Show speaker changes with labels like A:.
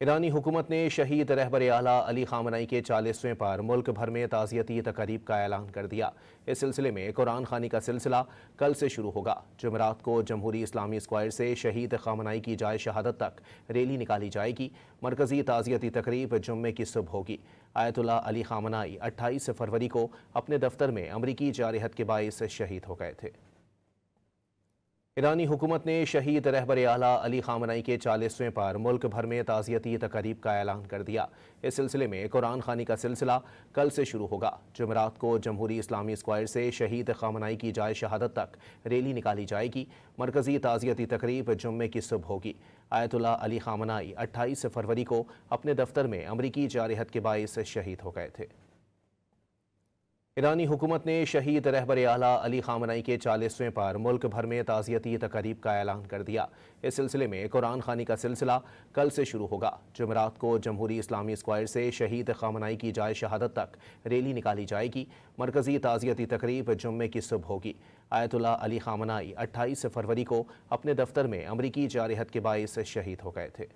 A: ایرانی حکومت نے شہید رہبر اعلیٰ علی خامنہئی کے 40ویں پر ملک بھر میں تعزیتی تقریب کا اعلان کر دیا۔ اس سلسلے میں قرآن خوانی کا سلسلہ کل سے شروع ہوگا۔ جمعرات کو جمہوری اسلامی اسکوائر سے شہید خامنہئی کی جائے شہادت تک ریلی نکالی جائے گی۔ مرکزی تعزیتی تقریب جمعے کی صبح ہوگی۔ آیت اللہ علی خامنہئی 28 فروری کو اپنے دفتر میں امریکی جارحیت کے باعث شہید ہو گئے تھے۔ ایرانی حکومت نے شہید رہبر اعلیٰ علی خامنہئی کے 40ویں پر ملک بھر میں تعزیتی تقریب کا اعلان کر دیا۔ اس سلسلے میں قرآن خوانی کا سلسلہ کل سے شروع ہوگا۔ جمعرات کو جمہوری اسلامی اسکوائر سے شہید خامنہئی کی جائے شہادت تک ریلی نکالی جائے گی۔ مرکزی تعزیتی تقریب جمعے کی صبح ہوگی۔ آیت اللہ علی خامنہئی 28 فروری کو اپنے دفتر میں امریکی جارحیت کے باعث شہید ہو گئے تھے۔ ایرانی حکومت نے شہید رہبر اعلیٰ علی خامنہئی کے 40ویں پر ملک بھر میں تعزیتی تقریب کا اعلان کر دیا۔ اس سلسلے میں قرآن خوانی کا سلسلہ کل سے شروع ہوگا۔ جمعرات کو جمہوری اسلامی اسکوائر سے شہید خامنہئی کی جائے شہادت تک ریلی نکالی جائے گی۔ مرکزی تعزیتی تقریب جمعے کی صبح ہوگی۔ آیت اللہ علی خامنہئی 28 فروری کو اپنے دفتر میں امریکی جارحیت کے باعث شہید ہو گئے تھے۔